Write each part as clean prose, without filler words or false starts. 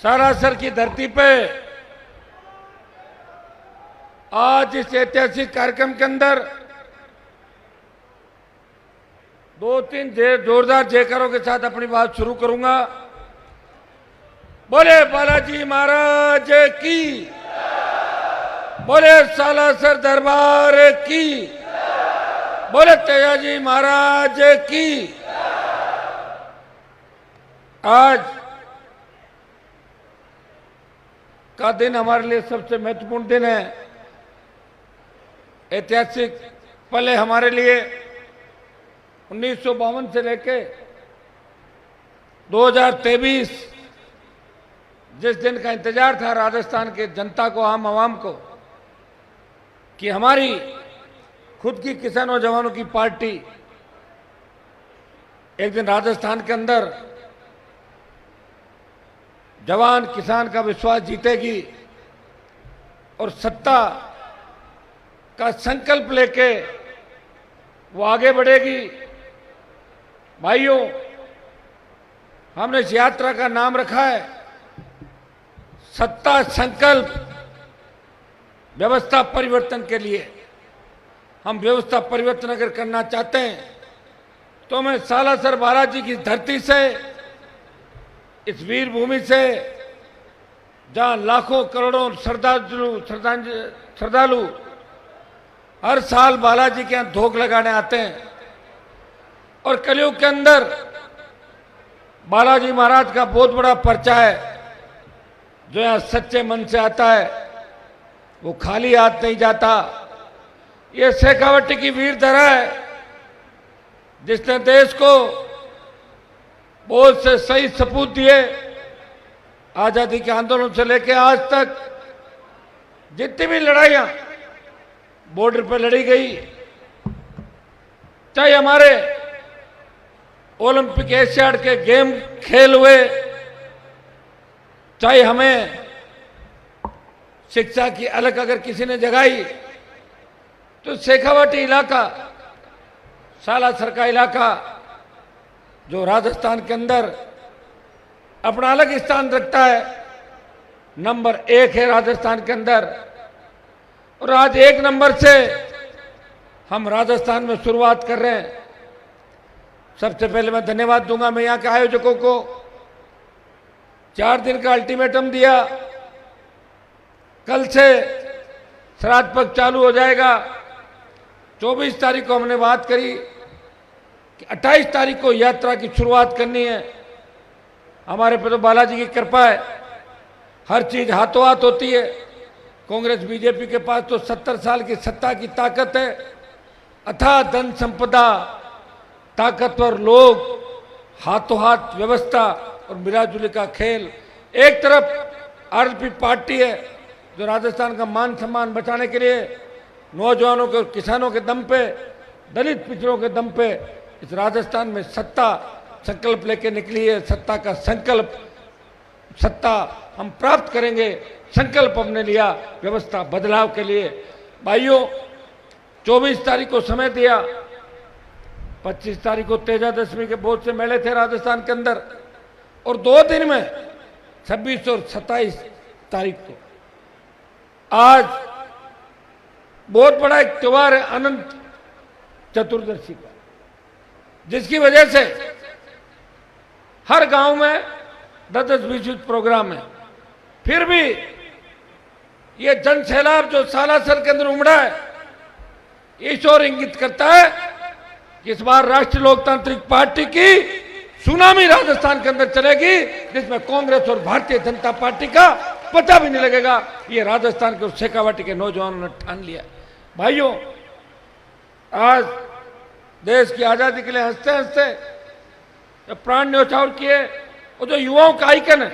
सालासर की धरती पे आज इस ऐतिहासिक कार्यक्रम के अंदर दो तीन जोरदार जयकारों के साथ अपनी बात शुरू करूंगा। बोले बालाजी महाराज की, बोले सालासर दरबार की, बोले तेजाजी महाराज की। आज का दिन हमारे लिए सबसे महत्वपूर्ण दिन है। ऐतिहासिक पल है हमारे लिए। 1952 से लेके 2023 जिस दिन का इंतजार था राजस्थान के जनता को, आम आवाम को, कि हमारी खुद की किसानों जवानों की पार्टी एक दिन राजस्थान के अंदर जवान किसान का विश्वास जीतेगी और सत्ता का संकल्प लेके वो आगे बढ़ेगी। भाइयों, हमने इस यात्रा का नाम रखा है सत्ता संकल्प व्यवस्था परिवर्तन के लिए। हम व्यवस्था परिवर्तन अगर करना चाहते हैं तो मैं सालासर बालाजी की धरती से, इस वीर भूमि से, जहां लाखों करोड़ों श्रद्धालु हर साल बालाजी के यहां धोख लगाने आते हैं और कलयुग के अंदर बालाजी महाराज का बहुत बड़ा पर्चा है। जो यहां सच्चे मन से आता है वो खाली हाथ नहीं जाता। ये शेखावटी की वीर धरा है जिसने देश को बहुत से सही सपूत दिए। आजादी के आंदोलन से लेकर आज तक जितनी भी लड़ाइयां बॉर्डर पर लड़ी गई, चाहे हमारे ओलंपिक एशियाड के गेम खेल हुए, चाहे हमें शिक्षा की अलग अगर किसी ने जगाई, तो शेखावटी इलाका, सालासर का इलाका जो राजस्थान के अंदर अपना अलग स्थान रखता है, नंबर 1 है राजस्थान के अंदर। और आज 1 नंबर से हम राजस्थान में शुरुआत कर रहे हैं। सबसे पहले मैं धन्यवाद दूंगा मैं यहाँ के आयोजकों को। 4 दिन का अल्टीमेटम दिया, कल से श्राद्ध पक्ष चालू हो जाएगा। 24 तारीख को हमने बात करी कि 28 तारीख को यात्रा की शुरुआत करनी है। हमारे पे तो बालाजी की कृपा है, हर चीज हाथों हाथ होती है। कांग्रेस बीजेपी के पास तो 70 साल की सत्ता की ताकत है, अथाह धन संपदा, ताकतवर लोग, हाथों हाथ व्यवस्था और मिलाजुली का खेल। एक तरफ आरएलपी पार्टी है जो राजस्थान का मान सम्मान बचाने के लिए नौजवानों के, किसानों के दम पे, दलित पिछड़ों के दम पे इस राजस्थान में सत्ता संकल्प लेके निकली है। सत्ता का संकल्प, सत्ता हम प्राप्त करेंगे, संकल्प हमने लिया व्यवस्था बदलाव के लिए। भाइयों, 24 तारीख को समय दिया, 25 तारीख को तेजादशमी के बहुत से मेले थे राजस्थान के अंदर, और 2 दिन में 26 और 27 तारीख को आज बहुत बड़ा एक त्योहार है अनंत चतुर्दशी का, जिसकी वजह से हर गांव में 10-20 प्रोग्राम है। फिर भी ये जन सैलाब जो सालासर के अंदर उमड़ा है, इस ओर इंगित करता है कि इस बार राष्ट्रीय लोकतांत्रिक पार्टी की सुनामी राजस्थान के अंदर चलेगी, जिसमें कांग्रेस और भारतीय जनता पार्टी का पता भी नहीं लगेगा। ये राजस्थान के शेखावटी के नौजवानों ने ठान लिया। भाइयों, आज देश की आजादी के लिए हंसते हंसते प्राण न्यौछावर किए और जो युवाओं का आइकन है,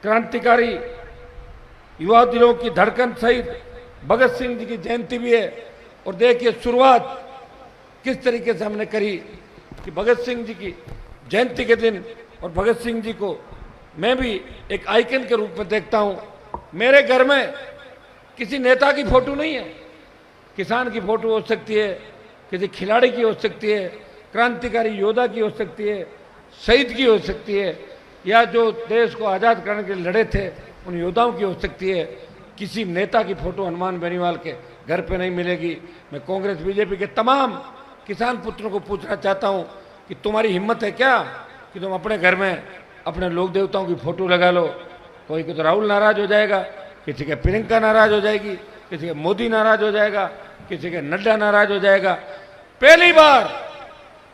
क्रांतिकारी युवा दिलों की धड़कन सहित भगत सिंह जी की जयंती भी है। और देखिए शुरुआत किस तरीके से हमने करी कि भगत सिंह जी की जयंती के दिन, और भगत सिंह जी को मैं भी एक आइकन के रूप में देखता हूं। मेरे घर में किसी नेता की फोटो नहीं है, किसान की फोटो हो सकती है, किसी खिलाड़ी की हो सकती है, क्रांतिकारी योद्धा की हो सकती है, शहीद की हो सकती है, या जो देश को आज़ाद करने के लिए लड़े थे उन योद्धाओं की हो सकती है। किसी नेता की फोटो हनुमान बेनीवाल के घर पे नहीं मिलेगी। मैं कांग्रेस बीजेपी के तमाम किसान पुत्रों को पूछना चाहता हूं कि तुम्हारी हिम्मत है क्या कि तुम अपने घर में अपने लोक देवताओं की फोटो लगा लो। कोई को तो राहुल नाराज हो जाएगा, किसी के प्रियंका नाराज हो जाएगी, किसी के मोदी नाराज हो जाएगा, किसी के नड्डा नाराज हो जाएगा। पहली बार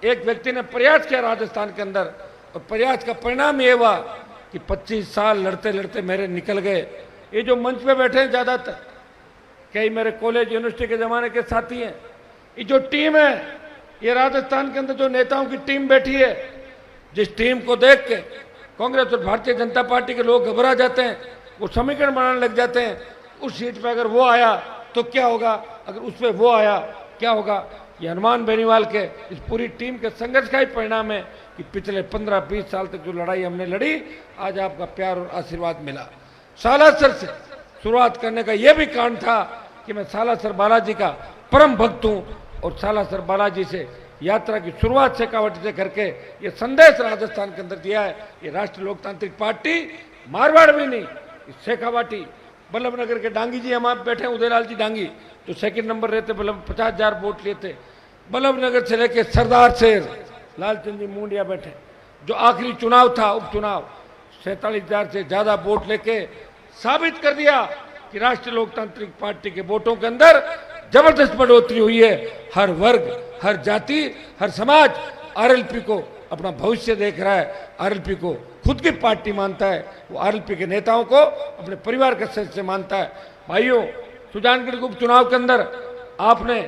एक व्यक्ति ने प्रयास किया राजस्थान के अंदर, और प्रयास का परिणाम ये हुआ कि 25 साल लड़ते लड़ते मेरे निकल गए। ये जो मंच पे बैठे हैं ज्यादातर कई मेरे कॉलेज यूनिवर्सिटी के जमाने के साथी हैं। ये जो टीम है, ये राजस्थान के अंदर जो नेताओं की टीम बैठी है, जिस टीम को देख के कांग्रेस और भारतीय जनता पार्टी के लोग घबरा जाते हैं, वो समीकरण बनाने लग जाते हैं। उस सीट पे अगर वो आया तो क्या होगा, अगर उस पर वो आया क्या होगा। ये हनुमान बेनीवाल के इस पूरी टीम के संघर्ष का ही परिणाम है कि पिछले 15-20 साल तक जो लड़ाई हमने लड़ी, आज आपका प्यार और आशीर्वाद मिला। सालासर से शुरुआत करने का यह भी कारण था कि मैं सालासर बालाजी का परम भक्त हूं, और सालासर बालाजी से यात्रा की शुरुआत शेखावाटी से करके ये संदेश राजस्थान के अंदर दिया है। ये राष्ट्रीय लोकतांत्रिक पार्टी मारवाड़ भी नहीं, शेखावाटी बल्लभनगर के डांगी जी हम आप बैठे हैं, उदयलाल जी डांगी, जो सेकंड नंबर रहते, 50,000 वोट लिए थे। बल्लभनगर से लेके सरदार शेर लालचंद जी मुंडिया बैठे, जो आखिरी चुनाव था उपचुनाव, 47,000 से ज्यादा वोट लेके साबित कर दिया कि राष्ट्रीय लोकतांत्रिक पार्टी के वोटों के अंदर जबरदस्त बढ़ोतरी हुई है। हर वर्ग, हर जाति, हर समाज आरएलपी को अपना भविष्य देख रहा है, आरएलपी को खुद की पार्टी मानता है, वो आरएलपी के नेताओं को अपने परिवार के सदस्य मानता है। भाइयों, सुजानगढ़ उपचुनाव के अंदर आपने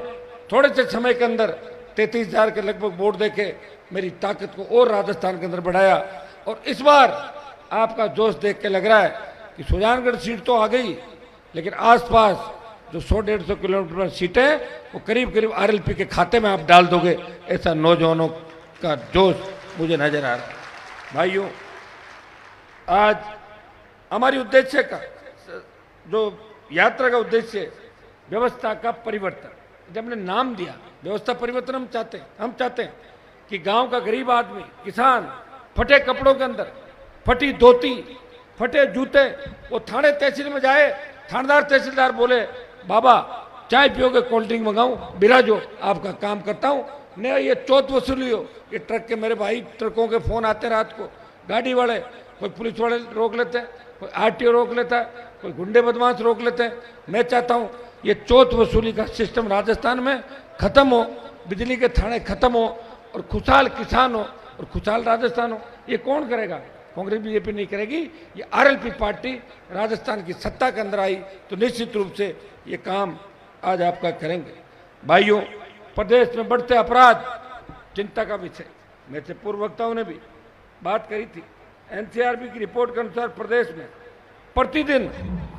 थोड़े से समय के अंदर 33,000 के लगभग वोट देके मेरी ताकत को और राजस्थान के अंदर बढ़ाया, और इस बार आपका जोश देख के लग रहा है कि सुजानगढ़ सीट तो आ गई, लेकिन आसपास जो 100-150 किलोमीटर सीटें वो करीब करीब आरएलपी के खाते में आप डाल दोगे, ऐसा नौजवानों का जोश मुझे नजर आ रहा है। भाइयों, आज हमारी उद्देश्य का जो यात्रा का उद्देश्य व्यवस्था का परिवर्तन, जब हमने नाम दिया व्यवस्था परिवर्तन, हम चाहते हैं कि गांव का गरीब आदमी, किसान फटे कपड़ों के अंदर, फटी धोती, फटे जूते, वो थाने तहसील में जाए, थानेदार तहसीलदार बोले बाबा चाय पियोगे, कोल्ड ड्रिंक मंगाऊं, बिराजो, आपका काम करता हूं। नहीं, ये चौथ वसूली हो। ये ट्रक के मेरे भाई ट्रकों के फोन आते रात को, गाड़ी वाले, कोई पुलिस वाले रोक लेते हैं, कोई आरटीओ रोक लेता है, कोई गुंडे बदमाश रोक लेते हैं। मैं चाहता हूं ये चौथ वसूली का सिस्टम राजस्थान में खत्म हो, बिजली के थाने खत्म हो, और खुशहाल किसान हो और खुशहाल राजस्थान हो। ये कौन करेगा? कांग्रेस बीजेपी नहीं करेगी, ये आरएलपी पार्टी राजस्थान की सत्ता के अंदर आई तो निश्चित रूप से ये काम आज आपका करेंगे। भाइयों, प्रदेश में बढ़ते अपराध चिंता का विषय, मेरे से पूर्व वक्ताओं ने भी बात करी थी। एनसीआरबी की रिपोर्ट के अनुसार प्रदेश में प्रतिदिन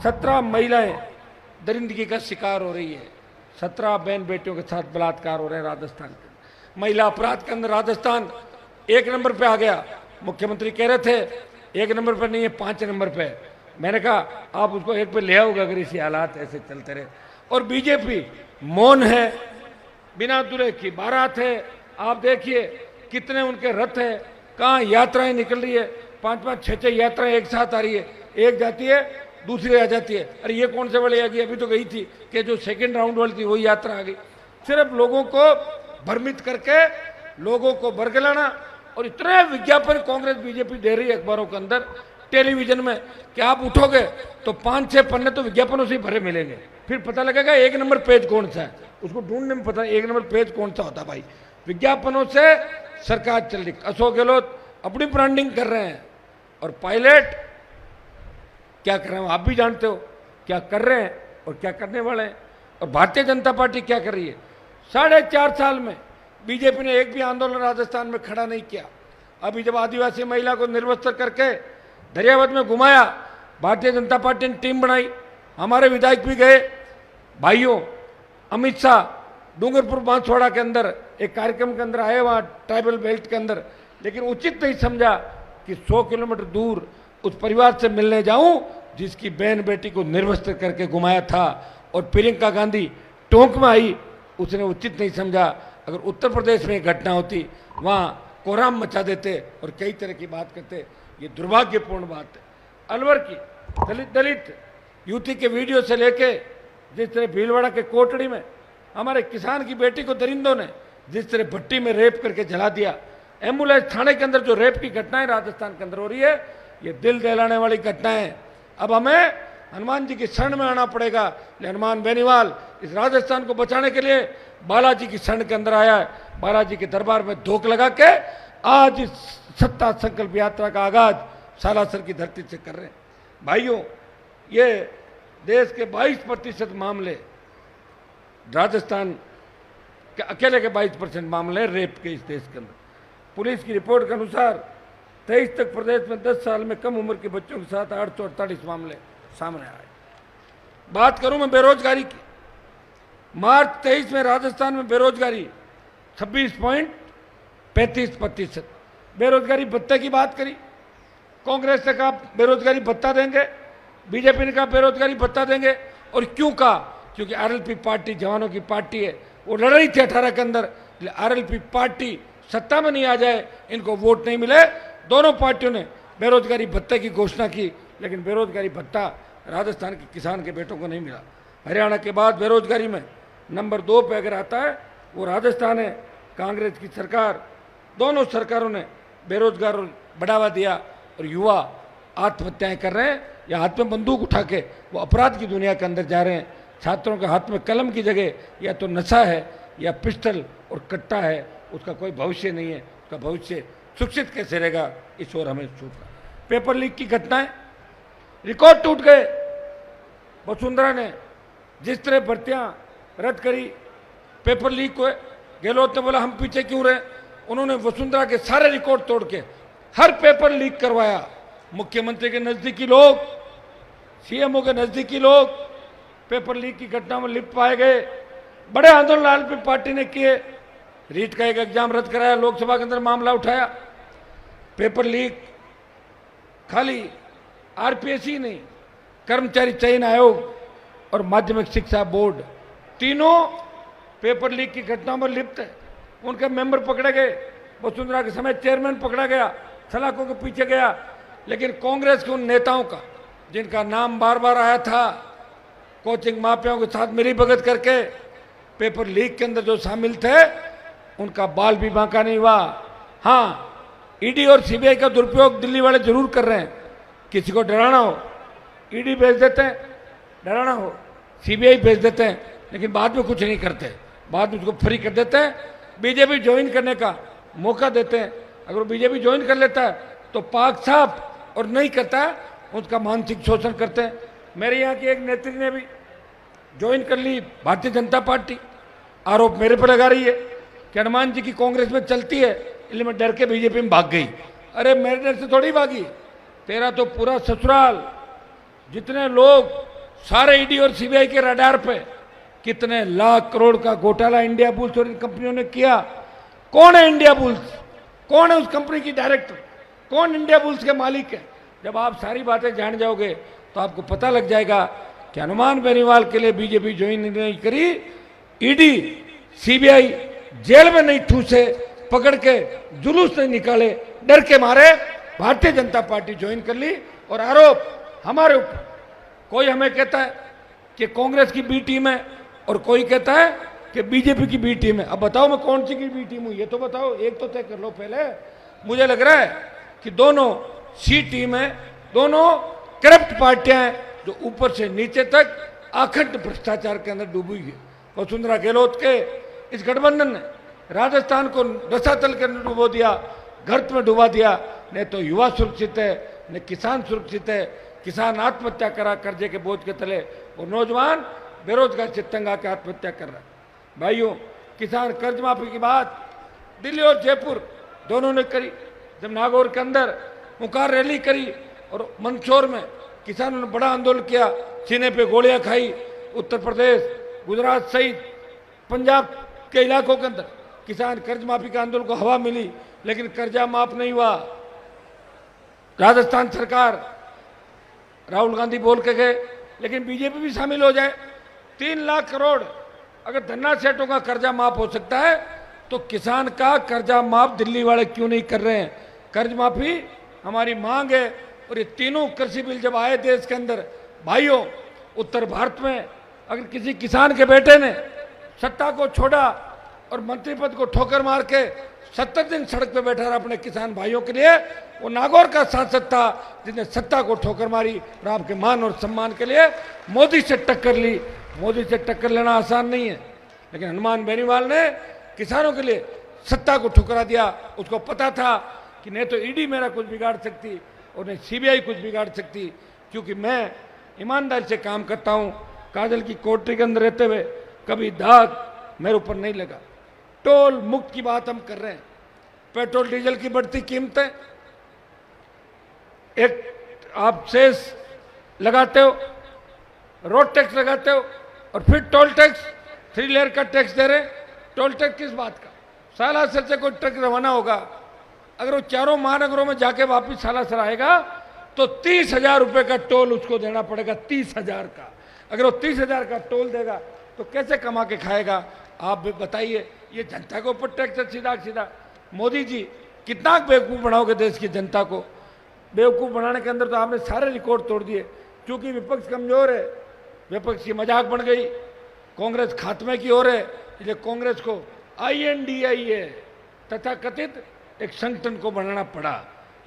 17 महिलाएं दरिंदगी का शिकार हो रही है। 17 बहन बेटियों के साथ बलात्कार हो रहे हैं राजस्थान के। महिला अपराध के अंदर राजस्थान 1 नंबर पे आ गया। मुख्यमंत्री कह रहे थे 1 नंबर पर नहीं है, 5 नंबर पे। मैंने कहा आप उसको 1 पे ले आओगे अगर इसी हालात ऐसे चलते रहे। और बीजेपी मौन है, बिना दूल्हे की बारात है। आप देखिए कितने उनके रथ है, कहाँ यात्राएं निकल रही है, 5-5, 6-6 यात्राएं एक साथ आ रही है। एक जाती है दूसरी आ जाती है। अरे ये कौन से वाली आ गई? अभी तो गई थी कि जो सेकंड राउंड वाली थी वही यात्रा आ गई। सिर्फ लोगों को भ्रमित करके, लोगों को बरगलाना, और इतने विज्ञापन कांग्रेस बीजेपी दे रही है अखबारों के अंदर, टेलीविजन में, कि आप उठोगे तो 5-6 पन्ने तो विज्ञापनों से भरे मिलेंगे। फिर पता लगेगा 1 नंबर पेज कौन सा है, उसको ढूंढने में पता 1 नंबर पेज कौन सा होता। भाई, विज्ञापनों से सरकार चल रही। अशोक गहलोत अपनी ब्रांडिंग कर रहे हैं, और पायलट क्या कर रहे हैं आप भी जानते हो, क्या कर रहे हैं और क्या करने वाले हैं। और भारतीय जनता पार्टी क्या कर रही है? 4.5 साल में बीजेपी ने एक भी आंदोलन राजस्थान में खड़ा नहीं किया। अभी जब आदिवासी महिला को निर्वस्त्र करके दरियावत में घुमाया, भारतीय जनता पार्टी ने टीम बनाई, हमारे विधायक भी गए। भाइयों, अमित शाह डूंगरपुर बांसवाड़ा के अंदर एक कार्यक्रम के अंदर आए, वहाँ ट्राइबल बेल्ट के अंदर, लेकिन उचित नहीं समझा कि 100 किलोमीटर दूर उस परिवार से मिलने जाऊं जिसकी बहन बेटी को निर्वस्त्र करके घुमाया था। और प्रियंका गांधी टोंक में आई, उसने उचित नहीं समझा। अगर उत्तर प्रदेश में घटना होती, वहाँ कोहराम मचा देते और कई तरह की बात करते। ये दुर्भाग्यपूर्ण बात है। अलवर की दलित युवती के वीडियो से लेके जिस तरह भीलवाड़ा के कोटड़ी में हमारे किसान की बेटी को दरिंदों ने जिस तरह भट्टी में रेप करके जला दिया, एम्बुलेंस थाने के अंदर जो रेप की घटनाएं राजस्थान के अंदर हो रही है, ये दिल दहलाने वाली घटनाएं। अब हमें हनुमान जी की शरण में आना पड़ेगा। हनुमान बेनीवाल इस राजस्थान को बचाने के लिए बालाजी की शरण के अंदर आया है। बालाजी के दरबार में धोख लगा के आज इस सत्ता संकल्प यात्रा का आगाज सालासर की धरती से कर रहे हैं। भाइयों, ये देश के 22% मामले राजस्थान के अकेले के 22% मामले रेप के इस देश के अंदर। पुलिस की रिपोर्ट के अनुसार 23 तक प्रदेश में 10 साल में कम उम्र के बच्चों के साथ 848 मामले सामने आए। बात करूं मैं बेरोजगारी की, मार्च 23 में राजस्थान में बेरोजगारी 26.35%। बेरोजगारी भत्ते की बात करी, कांग्रेस ने कहा बेरोजगारी भत्ता देंगे, बीजेपी ने कहा बेरोजगारी भत्ता देंगे। और क्यों कहा? क्योंकि आरएलपी पार्टी जवानों की पार्टी है, वो लड़ रही थी 18 के अंदर। आरएलपी पार्टी सत्ता में नहीं आ जाए, इनको वोट नहीं मिले। दोनों पार्टियों ने बेरोजगारी भत्ते की घोषणा की, लेकिन बेरोजगारी भत्ता राजस्थान के किसान के बेटों को नहीं मिला। हरियाणा के बाद बेरोजगारी में नंबर 2 पे अगर आता है वो राजस्थान है। कांग्रेस की सरकार, दोनों सरकारों ने बेरोजगार बढ़ावा दिया और युवा आत्महत्याएं कर रहे हैं या हाथ में बंदूक उठा के वो अपराध की दुनिया के अंदर जा रहे हैं। छात्रों के हाथ में कलम की जगह या तो नशा है या पिस्टल और कट्टा है, उसका कोई भविष्य नहीं है। उसका भविष्य सुरक्षित कैसे रहेगा, इस ओर हमें सोचना। पेपर लीक की घटनाएं, रिकॉर्ड टूट गए। वसुंधरा ने जिस तरह भर्तियां रद्द करी, पेपर लीक हुए। गहलोत ने बोला हम पीछे क्यों रहे, उन्होंने वसुंधरा के सारे रिकॉर्ड तोड़ के हर पेपर लीक करवाया। मुख्यमंत्री के नजदीकी लोग, सीएमओ के नजदीकी लोग पेपर लीक की घटना में लिप्त पाए गए। बड़े आंदोलन आरएलपी पार्टी ने किए, रीट का एक एग्जाम रद्द कराया, लोकसभा के अंदर मामला उठाया। पेपर लीक खाली आरपीएससी नहीं, कर्मचारी चयन आयोग और माध्यमिक शिक्षा बोर्ड तीनों पेपर लीक की घटना में लिप्त है। उनके मेंबर पकड़े गए, वसुंधरा के समय चेयरमैन पकड़ा गया, सलाखों के पीछे गया। लेकिन कांग्रेस के उन नेताओं का जिनका नाम बार बार आया था, कोचिंग माफियाओं के साथ मिली भगत करके पेपर लीक के अंदर जो शामिल थे, उनका बाल भी बांका नहीं हुआ। हाँ, ईडी और सीबीआई का दुरुपयोग दिल्ली वाले जरूर कर रहे हैं। किसी को डराना हो ईडी भेज देते हैं, डराना हो सीबीआई भेज देते हैं, लेकिन बाद में कुछ नहीं करते, बाद में उसको फ्री कर देते हैं। बीजेपी ज्वाइन करने का मौका देते हैं। अगर वो बीजेपी ज्वाइन कर लेता है तो पाक साफ, और नहीं करता है उसका मानसिक शोषण करते हैं। मेरे यहाँ की एक नेत्री ने भी ज्वाइन कर ली भारतीय जनता पार्टी। आरोप मेरे पर लगा रही है कि हनुमान जी की कांग्रेस में चलती है, इसलिए मैं डर के बीजेपी में भाग गई। अरे मेरे डर से थोड़ी भागी, तेरा तो पूरा ससुराल, जितने लोग सारे ईडी और सीबीआई के रडार पे, कितने लाख करोड़ का घोटाला इंडिया बुल्स और इन कंपनियों ने किया। कौन है इंडिया बुल्स, कौन है उस कंपनी की डायरेक्टर, कौन इंडिया बुल्स के मालिक है? जब आप सारी बातें जान जाओगे तो आपको पता लग जाएगा कि हनुमान बेनीवाल के लिए बीजेपी ज्वाइन नहीं करी, ईडी सीबीआई जेल में नहीं ठूसे, पकड़ के जुलूस नहीं निकाले, डर के मारे भारतीय जनता पार्टी ज्वाइन कर ली। और आरोप हमारे ऊपर, कोई हमें कहता है कि कांग्रेस की बी टीम है और कोई कहता है कि बीजेपी की बी टीम है। अब बताओ मैं कौन सी की बी टीम हूं, ये तो बताओ, एक तो तय कर लो पहले। मुझे लग रहा है कि दोनों सी टीम है, दोनों करप्ट पार्टियां हैं जो ऊपर से नीचे तक अखंड भ्रष्टाचार के अंदर डूबी है। वसुंधरा गहलोत के इस गठबंधन ने राजस्थान को रसातल के अंदर डुबो दिया, गर्त में डुबा दिया। न तो युवा सुरक्षित है, न किसान सुरक्षित है। किसान आत्महत्या करा कर्जे के बोझ के तले, और नौजवान बेरोजगार से तंग आकर आत्महत्या कर रहा है। भाइयों, किसान कर्ज माफी की बात दिल्ली और जयपुर दोनों ने करी। जब नागौर के अंदर मुकार रैली करी और मंदसौर में किसानों ने बड़ा आंदोलन किया, सीने पे गोलियां खाई। उत्तर प्रदेश, गुजरात सहित पंजाब के इलाकों के अंदर किसान कर्ज माफी का आंदोलन को हवा मिली, लेकिन कर्जा माफ नहीं हुआ। राजस्थान सरकार, राहुल गांधी बोल के गए, लेकिन बीजेपी भी शामिल हो जाए। 3 लाख करोड़ अगर धन्ना सेठों का कर्जा माफ हो सकता है तो किसान का कर्जा माफ दिल्ली वाले क्यों नहीं कर रहे हैं? कर्ज माफी हमारी मांग है। और ये तीनों कृषि बिल जब आए देश के अंदर, भाइयों, उत्तर भारत में अगर किसी किसान के बेटे ने सत्ता को छोड़ा और मंत्री पद को ठोकर मार के 70 दिन सड़क पे बैठा रहा अपने किसान भाइयों के लिए, वो नागौर का सांसद था जिसने सत्ता को ठोकर मारी और आपके मान और सम्मान के लिए मोदी से टक्कर ली। मोदी से टक्कर लेना आसान नहीं है, लेकिन हनुमान बेनीवाल ने किसानों के लिए सत्ता को ठुकरा दिया। उसको पता था कि नहीं तो ईडी मेरा कुछ बिगाड़ सकती और नहीं सीबीआई कुछ बिगाड़ सकती, क्योंकि मैं ईमानदारी से काम करता हूं। काजल की कोठरी के अंदर रहते हुए कभी दाग मेरे ऊपर नहीं लगा। टोल मुक्त की बात हम कर रहे हैं, पेट्रोल डीजल की बढ़ती कीमतें, एक आप सेस लगाते हो, रोड टैक्स लगाते हो और फिर टोल टैक्स, 3 लेयर का टैक्स दे रहे। टोल टैक्स किस बात का? सालासर से कोई ट्रक रवाना होगा, अगर वो चारों महानगरों में जाके वापिस सालासर आएगा तो 30,000 रुपये का टोल उसको देना पड़ेगा, 30,000 का। अगर वो 30,000 का टोल देगा तो कैसे कमा के खाएगा? आप भी बताइए। ये जनता के ऊपर टैक्स है सीधा सीधा। मोदी जी कितना बेवकूफ़ बनाओगे देश की जनता को? बेवकूफ़ बनाने के अंदर तो आपने सारे रिकॉर्ड तोड़ दिए। क्योंकि विपक्ष कमजोर है, विपक्ष की मजाक बन गई, कांग्रेस खात्मे की ओर है, इसलिए कांग्रेस को INDIA तथा कथित एक संगठन को बनाना पड़ा।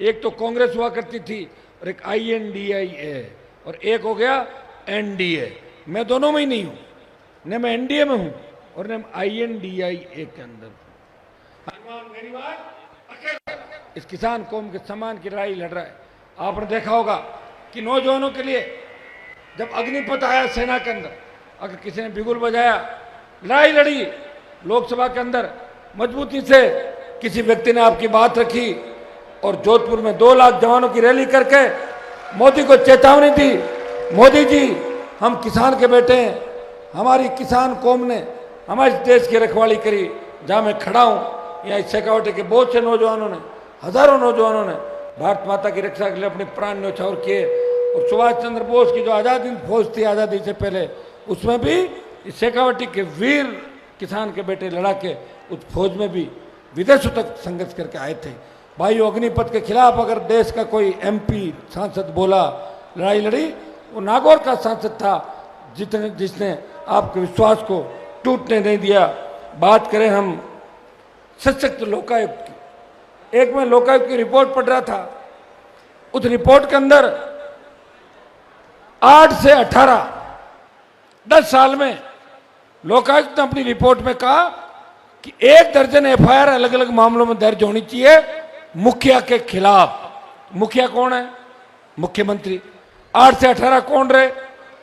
एक तो कांग्रेस हुआ करती थी और एक INDIA और एक हो गया NDA। मैं दोनों में ही नहीं हूं, न मैं NDA में हूं और न INDIA के अंदर। हनुमान बेनीवाल इस किसान कौम के सम्मान की लड़ाई लड़ रहा है। आपने देखा होगा कि नौजवानों के लिए जब अग्निपथ आया सेना के अंदर, अगर किसी ने बिगुल बजाया, लड़ाई लड़ी लोकसभा के अंदर, मजबूती से किसी व्यक्ति ने आपकी बात रखी और जोधपुर में 2 लाख जवानों की रैली करके मोदी को चेतावनी दी, मोदी जी हम किसान के बेटे हैं, हमारी किसान कौम ने हमारे देश की रखवाली करी। जहाँ मैं खड़ा हूँ यहाँ शेखावटी के बहुत से नौजवानों ने, हजारों नौजवानों ने भारत माता की रक्षा के लिए अपने प्राण न्यौछावर किए। और सुभाष चंद्र बोस की जो आज़ादी फौज थी आज़ादी से पहले, उसमें भी शेखावटी के वीर किसान के बेटे लड़ा के उस फौज में भी विदेशों तक संघर्ष करके आए थे। भाइयों, अग्निपथ के खिलाफ अगर देश का कोई MP सांसद बोला, लड़ाई लड़ी, वो नागौर का सांसद था जिसने आपके विश्वास को टूटने नहीं दिया। बात करें हम सशक्त लोकायुक्त की, एक मैं लोकायुक्त की रिपोर्ट पढ़ रहा था, उस रिपोर्ट के अंदर 8 से 18 10 साल में लोकायुक्त ने अपनी रिपोर्ट में कहा कि 1 दर्जन FIR अलग अलग मामलों में दर्ज होनी चाहिए मुखिया के खिलाफ। मुखिया कौन है? मुख्यमंत्री। 8 से 18 कौन रहे?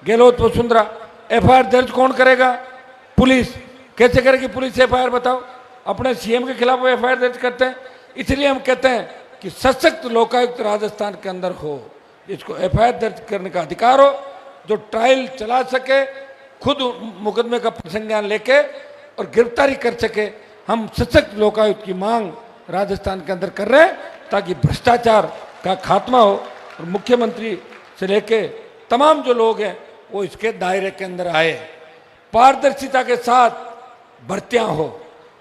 गहलोत वसुंधरा। FIR दर्ज कौन करेगा? पुलिस। कैसे करेगी पुलिस FIR बताओ? अपने CM के खिलाफ वो FIR दर्ज करते हैं। इसलिए हम कहते हैं कि सशक्त लोकायुक्त राजस्थान के अंदर हो, इसको FIR दर्ज करने का अधिकार हो, जो ट्रायल चला सके, खुद मुकदमे का संज्ञान लेके और गिरफ्तारी कर सके। हम सशक्त लोकायुक्त की मांग राजस्थान के अंदर कर रहे हैं ताकि भ्रष्टाचार का खात्मा हो और मुख्यमंत्री से लेके तमाम जो लोग हैं वो इसके दायरे के अंदर आए। पारदर्शिता के साथ भर्तियां हो।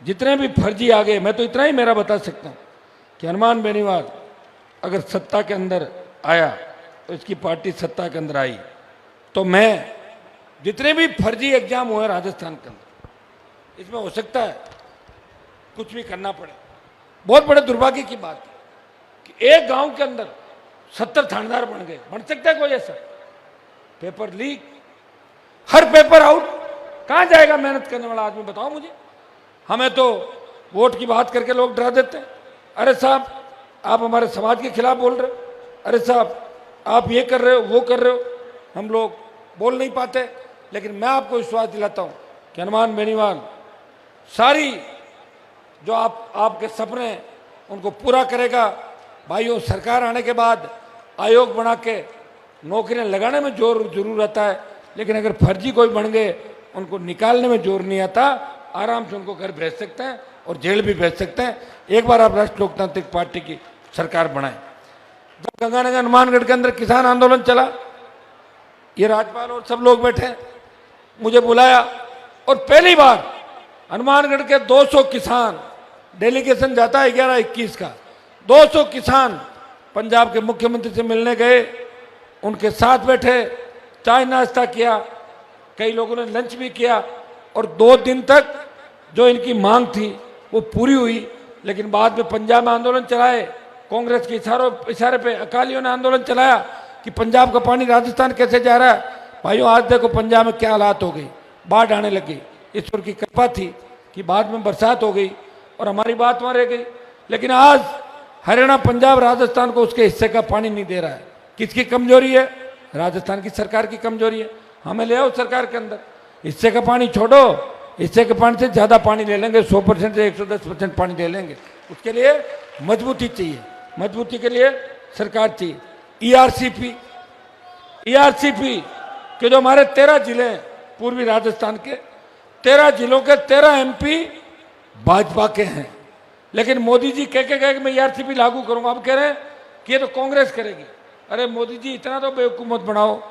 जितने भी फर्जी आ गए, मैं तो इतना ही मेरा बता सकता हूं कि हनुमान बेनीवाल अगर सत्ता के अंदर आया तो इसकी पार्टी सत्ता के अंदर आई तो मैं जितने भी फर्जी एग्जाम हुए राजस्थान के अंदर, इसमें हो सकता है कुछ भी करना पड़े। बहुत बड़े दुर्भाग्य की बात है कि एक गांव के अंदर 70 थानेदार बन गए। बन सकता है कोई ऐसा? पेपर लीक, हर पेपर आउट। कहां जाएगा मेहनत करने वाला आदमी? बताओ मुझे। हमें तो वोट की बात करके लोग डरा देते हैं। अरे साहब, आप हमारे समाज के खिलाफ बोल रहे हो, अरे साहब आप ये कर रहे हो, वो कर रहे हो। हम लोग बोल नहीं पाते, लेकिन मैं आपको विश्वास दिलाता हूं कि हनुमान बेनीवाल सारी जो आपके सपने हैं उनको पूरा करेगा। भाइयों, सरकार आने के बाद आयोग बना के नौकरियां लगाने में जोर जरूर आता है, लेकिन अगर फर्जी कोई बन गए उनको निकालने में जोर नहीं आता। आराम से उनको घर भेज सकते हैं और जेल भी भेज सकते हैं। एक बार आप राष्ट्रीय लोकतांत्रिक पार्टी की सरकार बनाएं। जब गंगानगर हनुमानगढ़ के अंदर किसान आंदोलन चला, ये राज्यपाल और सब लोग बैठे, मुझे बुलाया और पहली बार हनुमानगढ़ के 200 किसान, डेलीगेशन जाता है 11-21 का, 200 किसान पंजाब के मुख्यमंत्री से मिलने गए, उनके साथ बैठे, चाय नाश्ता किया, कई लोगों ने लंच भी किया और 2 दिन तक जो इनकी मांग थी वो पूरी हुई। लेकिन बाद में पंजाब में आंदोलन चलाए, कांग्रेस के इशारे पे अकालियों ने आंदोलन चलाया कि पंजाब का पानी राजस्थान कैसे जा रहा है। भाइयों, आज देखो पंजाब में क्या हालात हो गई, बाढ़ आने लगी। ईश्वर की कृपा थी कि बाद में बरसात हो गई और हमारी बात वहां रह गई। लेकिन आज हरियाणा, पंजाब, राजस्थान को उसके हिस्से का पानी नहीं दे रहा है। किसकी कमजोरी है? राजस्थान की सरकार की कमजोरी है। हमें ले आओ सरकार के अंदर, हिस्से का पानी छोड़ो, हिस्से के पानी से ज्यादा पानी ले लेंगे, 100% से 110% पानी ले लेंगे। उसके लिए मजबूती चाहिए, मजबूती के लिए सरकार चाहिए। ईआरसीपी के जो हमारे 13 जिले हैं पूर्वी राजस्थान के, 13 जिलों के 13 एमपी भाजपा के हैं। लेकिन मोदी जी कह के मैं ईआरसीपी लागू करूंगा, अब कह रहे हैं कि ये तो कांग्रेस करेगी। अरे मोदी जी, इतना तो बेवकूफ मत बनाओ।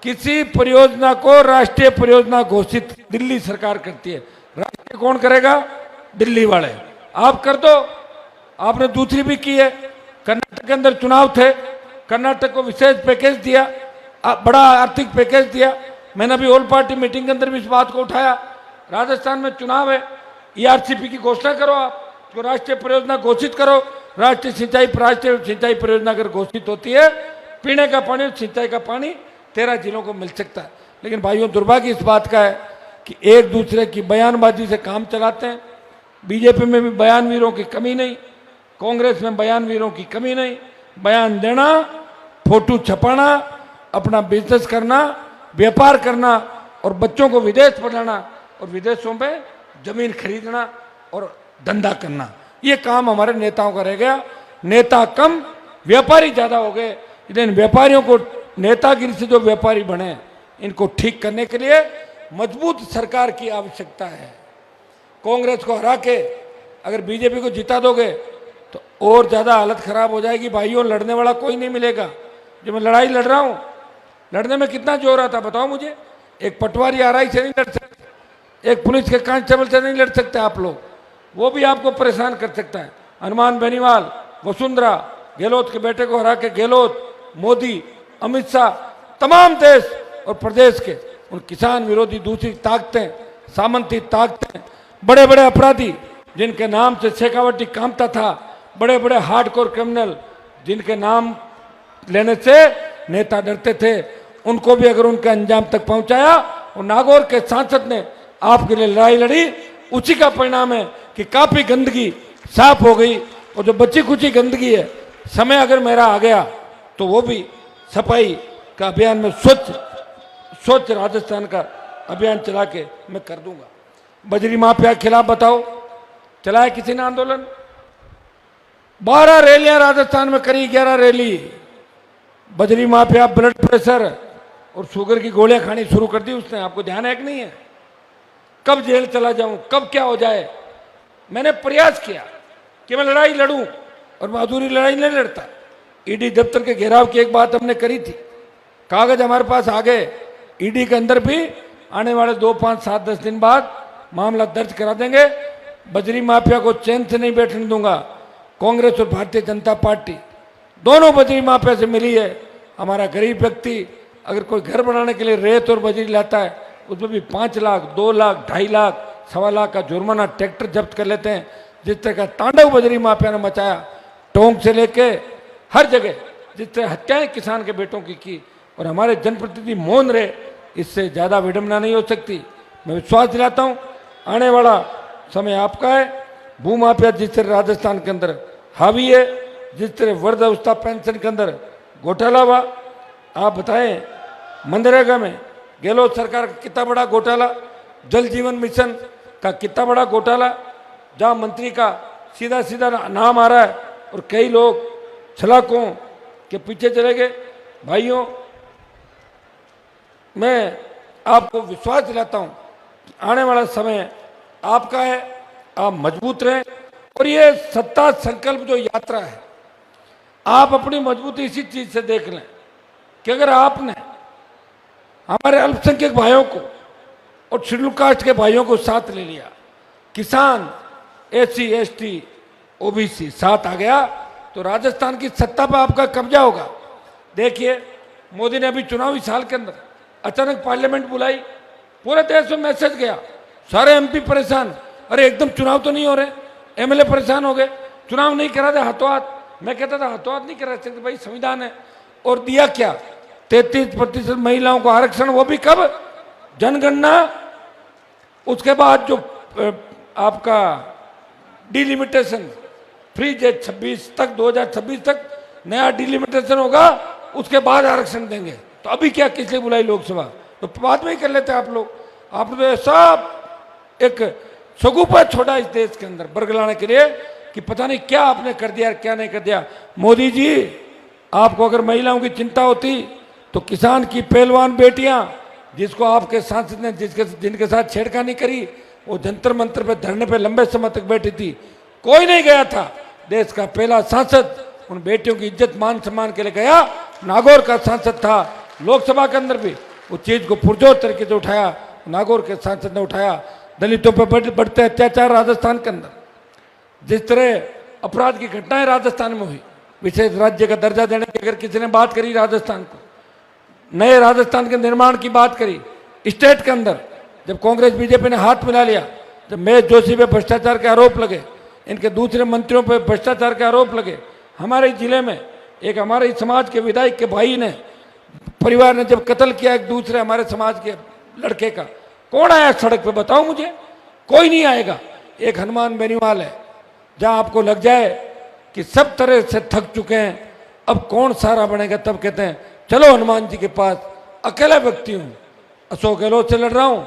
किसी परियोजना को राष्ट्रीय परियोजना घोषित दिल्ली सरकार करती है, राष्ट्रीय कौन करेगा? दिल्ली वाले। आप कर दो। आपने दूसरी भी की है, कर्नाटक के अंदर चुनाव थे, कर्नाटक को विशेष पैकेज दिया, बड़ा आर्थिक पैकेज दिया। मैंने अभी ऑल पार्टी मीटिंग के अंदर भी इस बात को उठाया। राजस्थान में चुनाव है, ईआरसीपी की घोषणा करो, आप तो राष्ट्रीय परियोजना घोषित करो। राष्ट्रीय सिंचाई परियोजना अगर घोषित होती है, पीने का पानी और सिंचाई का पानी 13 जिलों को मिल सकता है। लेकिन भाइयों, दुर्भाग्य इस बात का है कि एक दूसरे की बयानबाजी से काम चलाते हैं। बीजेपी में भी बयानवीरों की कमी नहीं, कांग्रेस में बयानवीरों की कमी नहीं। बयान देना, फोटो छपाना, अपना बिजनेस करना, व्यापार करना और बच्चों को विदेश पढ़ाना और विदेशों में जमीन खरीदना और धंधा करना, ये काम हमारे नेताओं का रह गया। नेता कम, व्यापारी ज्यादा हो गए। इन व्यापारियों को, नेतागिरी से जो व्यापारी बने, इनको ठीक करने के लिए मजबूत सरकार की आवश्यकता है। कांग्रेस को हरा के अगर बीजेपी को जिता दोगे तो और ज्यादा हालत खराब हो जाएगी। भाइयों, लड़ने वाला कोई नहीं मिलेगा। जो मैं लड़ाई लड़ रहा हूं, लड़ने में कितना जोर आता बताओ मुझे। एक पटवारी आरआई से नहीं लड़ सकते, एक पुलिस के कांस्टेबल से नहीं लड़ सकते आप लोग, वो भी आपको परेशान कर सकता है। हनुमान बेनीवाल, वसुंधरा, गहलोत के बेटे को हरा के गहलोत, मोदी, अमित शाह, तमाम देश और प्रदेश के उन किसान विरोधी दूसरी ताकतें, सामंती ताकतें, बड़े बड़े अपराधी जिनके नाम से शेखावटी कांपता था, बड़े बड़े हार्डकोर क्रिमिनल जिनके नाम लेने से नेता डरते थे, उनको भी अगर उनके अंजाम तक पहुंचाया। और नागौर के सांसद ने आपके लिए लड़ाई लड़ी, उसी का परिणाम है कि काफी गंदगी साफ हो गई। और जो बची कुची गंदगी है, समय अगर मेरा आ गया तो वो भी सफाई का अभियान में स्वच्छ राजस्थान का अभियान चला के मैं कर दूंगा। बजरी माफिया के खिलाफ बताओ, चलाया किसी ने आंदोलन? 12 रैलियां राजस्थान में करी, 11 रैली। बजरी माफिया ब्लड प्रेशर और शुगर की गोलियां खानी शुरू कर दी उसने। आपको ध्यान है कि नहीं है? कब जेल चला जाऊं, कब क्या हो जाए। मैंने प्रयास किया कि मैं लड़ाई लड़ूं और मैं अधूरी लड़ाई नहीं लड़ता। ईडी दफ्तर के घेराव की एक बात हमने करी थी, कागज हमारे पास आ गए। ईडी के अंदर भी आने वाले 2, 5, 7, 10 दिन बाद मामला दर्ज करा देंगे। बजरी माफिया को चैन से नहीं बैठने दूंगा। कांग्रेस और भारतीय जनता पार्टी दोनों बजरी माफिया से मिली है। हमारा गरीब व्यक्ति अगर कोई घर बनाने के लिए रेत और बजरी लाता है, उसमें भी 5 लाख, 2 लाख, 2.5 लाख, 1.25 लाख का जुर्माना, ट्रैक्टर जब्त कर लेते हैं। जिस तरह का तांडव बजरी माफिया ने मचाया, टोंक से लेके हर जगह जिस तरह हत्याएं किसान के बेटों की और हमारे जनप्रतिनिधि मौन रहे, इससे ज्यादा विडंबना नहीं हो सकती। मैं विश्वास दिलाता हूं, आने वाला समय आपका है। भूमाफिया जिस तरह राजस्थान के अंदर हावी है, जिस तरह वृद्धावस्था पेंशन के अंदर घोटाला हुआ, आप बताएं मनरेगा में गहलोत सरकार का कितना बड़ा घोटाला, जल जीवन मिशन का कितना बड़ा घोटाला, जहां मंत्री का सीधा सीधा नाम आ रहा है और कई लोग छलाकों के पीछे चले गए। भाइयों, मैं आपको विश्वास दिलाता हूं कि आने वाला समय आपका है। आप मजबूत रहें और ये सत्ता संकल्प जो यात्रा है, आप अपनी मजबूती इसी चीज से देख लें कि अगर आपने हमारे अल्पसंख्यक भाइयों को और शेड्यूल कास्ट के भाइयों को साथ ले लिया, किसान, SC, ST, OBC साथ आ गया, तो राजस्थान की सत्ता पर आपका कब्जा होगा। देखिए, मोदी ने अभी चुनावी साल के अंदर अचानक पार्लियामेंट बुलाई, पूरे देश में मैसेज गया, सारे एमपी परेशान, अरे एकदम चुनाव तो नहीं हो रहे, एमएलए परेशान हो गए, चुनाव नहीं करा दे हाथों हाथ। मैं कहता था हाथों हाथ नहीं करा सकते भाई, संविधान है। और दिया क्या, 33% महिलाओं को आरक्षण, वो भी कब, जनगणना, उसके बाद जो आपका डिलिमिटेशन फ्री जे 26 तक, 2026 तक नया डिलिमिटेशन होगा, उसके बाद आरक्षण देंगे। तो अभी क्या किस लिए बुलाई लोकसभा, तो बाद में ही कर लेते आप लोग। आपने तो सब एक सगुफा छोड़ा इस देश के अंदर बरगलाने के लिए कि पता नहीं क्या आपने कर दिया क्या नहीं कर दिया। मोदी जी, आपको अगर महिलाओं की चिंता होती तो किसान की पहलवान बेटियां, जिसको आपके सांसद ने जिनके साथ छेड़खानी करी, वो जंतर मंतर पे धरने पे लंबे समय तक बैठी थी, कोई नहीं गया था। देश का पहला सांसद उन बेटियों की इज्जत मान सम्मान के लिए गया, नागौर का सांसद था। लोकसभा के अंदर भी उस चीज को पुरजोर तरीके से उठाया, नागौर के सांसद ने उठाया। दलितों पर बढ़ते अत्याचार राजस्थान के अंदर, जिस तरह अपराध की घटनाएं राजस्थान में हुई, विशेष राज्य का दर्जा देने की अगर किसी ने बात करी, राजस्थान को नए राजस्थान के निर्माण की बात करी, स्टेट के अंदर जब कांग्रेस बीजेपी ने हाथ मिला लिया, जब महेश जोशी पे भ्रष्टाचार के आरोप लगे, इनके दूसरे मंत्रियों पे भ्रष्टाचार के आरोप लगे, हमारे जिले में एक हमारे समाज के विधायक के भाई ने, परिवार ने जब कत्ल किया एक दूसरे हमारे समाज के लड़के का, कौन आया सड़क पे, बताओ मुझे, कोई नहीं आएगा। एक हनुमान बेनीवाल है, जहां आपको लग जाए कि सब तरह से थक चुके हैं, अब कौन सहारा बनेगा, तब कहते हैं चलो हनुमान जी के पास। अकेला व्यक्ति हूं, अशोक गहलोत से लड़ रहा हूं,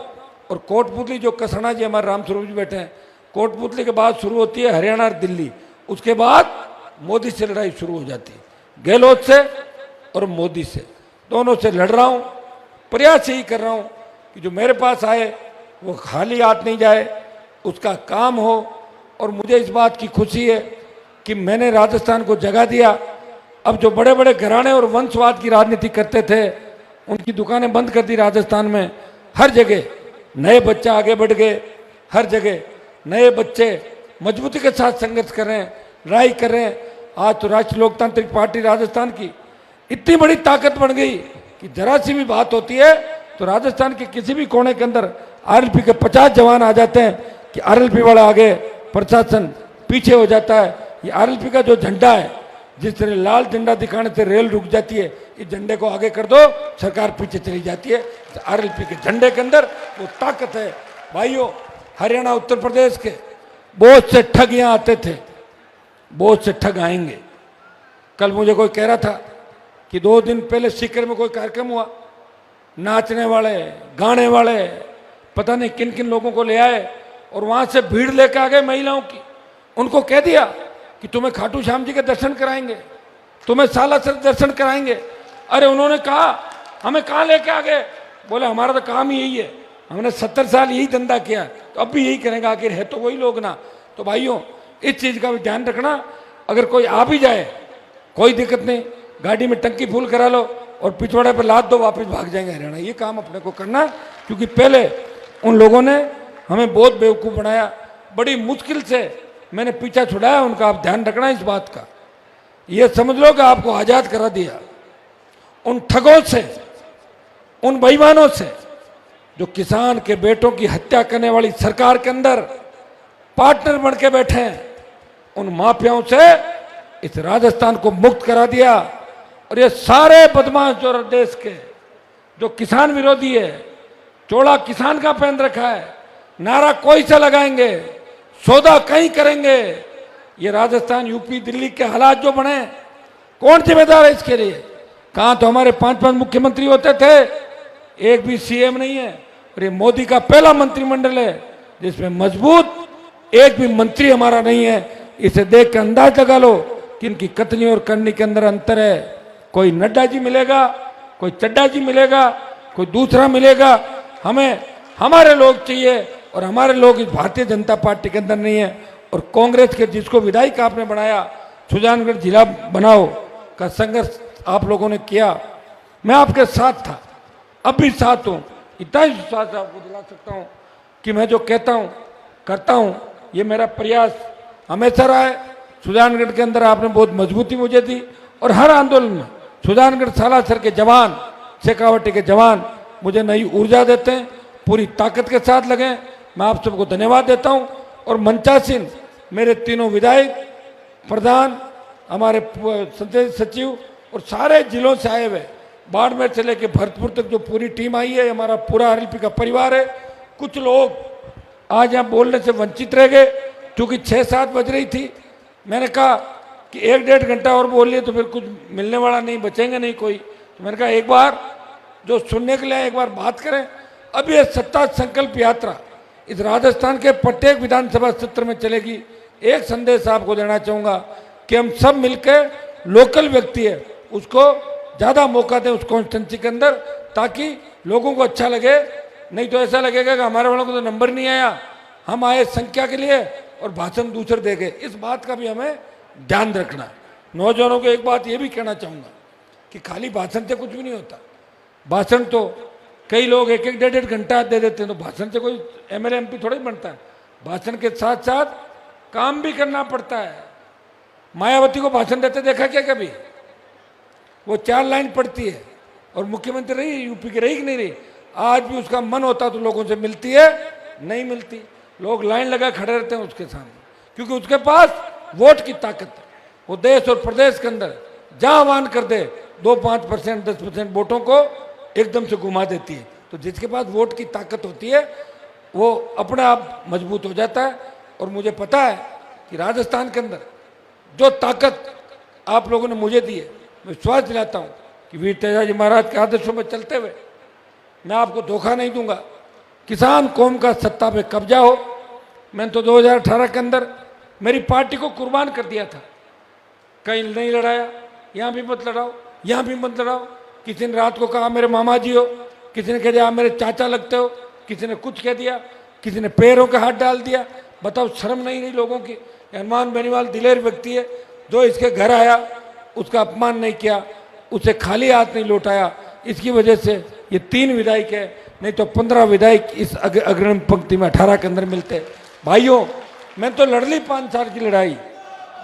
और कोटपुतली जो कसना जी हमारे रामस्वरूप जी बैठे हैं, कोटपुतली के बाद शुरू होती है हरियाणा और दिल्ली, उसके बाद मोदी से लड़ाई शुरू हो जाती है। गहलोत से और मोदी से, दोनों से लड़ रहा हूं। प्रयास यही कर रहा हूं कि जो मेरे पास आए वो खाली हाथ नहीं जाए, उसका काम हो। और मुझे इस बात की खुशी है कि मैंने राजस्थान को जगह दिया। अब जो बड़े बड़े घराने और वंशवाद की राजनीति करते थे, उनकी दुकानें बंद कर दी राजस्थान में। हर जगह नए बच्चे आगे बढ़ गए, हर जगह नए बच्चे मजबूती के साथ संघर्ष कर रहे हैं, लड़ाई कर रहे हैं। आज तो राष्ट्रीय लोकतांत्रिक पार्टी राजस्थान की इतनी बड़ी ताकत बन गई कि जरा सी भी बात होती है तो राजस्थान के किसी भी कोने के अंदर आरएलपी के 50 जवान आ जाते हैं कि आरएलपी वाला आगे, प्रशासन पीछे हो जाता है। ये आरएलपी का जो झंडा है, जिस तरह लाल झंडा दिखाने से रेल रुक जाती है, इस झंडे को आगे कर दो सरकार पीछे चली जाती है। तो आरएलपी के झंडे के अंदर वो ताकत है। भाइयों, हरियाणा उत्तर प्रदेश के बहुत से ठग यहाँ आते थे, बहुत से ठग आएंगे। कल मुझे कोई कह रहा था कि 2 दिन पहले सीकर में कोई कार्यक्रम हुआ, नाचने वाले गाने वाले पता नहीं किन किन लोगों को ले आए और वहां से भीड़ लेकर आ गए महिलाओं की। उनको कह दिया कि तुम्हें खाटू श्याम जी के दर्शन कराएंगे, तुम्हें सालासर दर्शन कराएंगे। अरे उन्होंने कहा हमें कहाँ लेके आ गए, बोले हमारा तो काम ही यही है, हमने 70 साल यही धंधा किया, तो अब भी यही करेंगे, आखिर है तो वही लोग ना। तो भाइयों, इस चीज का भी ध्यान रखना। अगर कोई आ भी जाए कोई दिक्कत नहीं, गाड़ी में टंकी फुल करा लो और पिछवाड़े पर लाद दो, वापस भाग जाएंगे हरियाणा। ये काम अपने को करना, क्योंकि पहले उन लोगों ने हमें बहुत बेवकूफ बनाया, बड़ी मुश्किल से मैंने पीछा छुड़ाया उनका। आप ध्यान रखना इस बात का, ये समझ लो कि आपको आजाद करा दिया उन ठगों से, उन बेईमानों से, जो किसान के बेटों की हत्या करने वाली सरकार के अंदर पार्टनर बन के बैठे हैं। उन माफियाओं से इस राजस्थान को मुक्त करा दिया। और ये सारे बदमाश जो देश के, जो किसान विरोधी है, चोला किसान का पहन रखा है, नारा कोई से लगाएंगे, सौदा कहीं करेंगे। ये राजस्थान, यूपी, दिल्ली के हालात जो बने, कौन जिम्मेदार है इसके लिए? कहां तो हमारे 5-5 मुख्यमंत्री होते थे, एक भी सीएम नहीं है। और ये मोदी का पहला मंत्रिमंडल है जिसमें मजबूत एक भी मंत्री हमारा नहीं है। इसे देख के अंदाज लगा लो कि इनकी कथनी और करनी के अंदर अंतर है। कोई नड्डा जी मिलेगा, कोई चड्डा जी मिलेगा, कोई दूसरा मिलेगा। हमें हमारे लोग चाहिए, और हमारे लोग इस भारतीय जनता पार्टी के अंदर नहीं है। और कांग्रेस के जिसको विधायक आपने बनाया, सुजानगढ़ जिला बनाओ का संघर्ष आप लोगों ने किया, मैं आपके साथ था, अब भी साथ हूं। इतना ही विश्वास आपको दिला सकता हूं कि मैं जो कहता हूं करता हूं। ये मेरा प्रयास हमेशा रहा है, सुजानगढ़ के अंदर आपने बहुत मजबूती मुझे दी और हर आंदोलन में सुजानगढ़ सालासर के जवान, शेखावटी के जवान मुझे नई ऊर्जा देते हैं, पूरी ताकत के साथ लगे। मैं आप सबको धन्यवाद देता हूं। और मंचासीन मेरे तीनों विधायक, प्रधान, हमारे संसदीय सचिव और सारे जिलों से आए हुए, बाड़मेर से लेकर भरतपुर तक जो पूरी टीम आई है, हमारा पूरा आरएलपी का परिवार है। कुछ लोग आज यहाँ बोलने से वंचित रह गए क्योंकि 6-7 बज रही थी। मैंने कहा कि 1-1.5 घंटा और बोल लिए तो फिर कुछ मिलने वाला नहीं, बचेंगे नहीं कोई। तो मैंने कहा एक बार जो सुनने के लिए एक बार बात करें। अब ये सत्ता संकल्प यात्रा इस राजस्थान के प्रत्येक विधानसभा क्षेत्र में चलेगी। एक संदेश आपको देना चाहूँगा कि हम सब मिलकर लोकल व्यक्ति है उसको ज़्यादा मौका दें उस कॉन्स्टिट्यूंसी के अंदर, ताकि लोगों को अच्छा लगे। नहीं तो ऐसा लगेगा कि हमारे वालों को तो नंबर नहीं आया, हम आए संख्या के लिए और भाषण दूसरे दे गए। इस बात का भी हमें ध्यान रखना। नौजवानों को एक बात ये भी कहना चाहूँगा कि खाली भाषण से कुछ भी नहीं होता। भाषण तो कई लोग 1-1, 1.5 घंटा दे देते हैं, तो भाषण से कोई एमएलए एमपी थोड़ा ही बनता है। भाषण के साथ साथ काम भी करना पड़ता है। मायावती को भाषण देते देखा क्या कभी? वो 4 लाइन पढ़ती है और मुख्यमंत्री रही, यूपी की रही कि नहीं रही। आज भी उसका मन होता तो लोगों से मिलती है, नहीं मिलती। लोग लाइन लगा खड़े रहते हैं उसके सामने, क्योंकि उसके पास वोट की ताकत है। वो देश और प्रदेश के अंदर जहां आह्वान कर दे 2-5%, 10% वोटों को एकदम से घुमा देती है। तो जिसके पास वोट की ताकत होती है वो अपने आप मजबूत हो जाता है। और मुझे पता है कि राजस्थान के अंदर जो ताकत आप लोगों ने मुझे दी है, मैं विश्वास दिलाता हूँ कि वीर तेजाजी महाराज के आदर्शों में चलते हुए मैं आपको धोखा नहीं दूंगा। किसान कौम का सत्ता पे कब्जा हो। मैंने तो 2018 के अंदर मेरी पार्टी को कुर्बान कर दिया था, कहीं नहीं लड़ाया, यहाँ भी मत लड़ाओ, यहाँ भी मत लड़ाओ। किसी ने रात को कहा मेरे मामा जी हो, किसी ने कह दिया आप मेरे चाचा लगते हो, किसी ने कुछ कह दिया, किसी ने पैरों का हाथ डाल दिया। बताओ शर्म नहीं रही लोगों की। हनुमान बेनीवाल दिलेर व्यक्ति है, जो इसके घर आया उसका अपमान नहीं किया, उसे खाली हाथ नहीं लौटाया। इसकी वजह से ये 3 विधायक है, नहीं तो 15 विधायक इस अग्रिम पंक्ति में 18 के अंदर मिलते। भाइयों मैंने तो लड़ ली 5 साल की लड़ाई,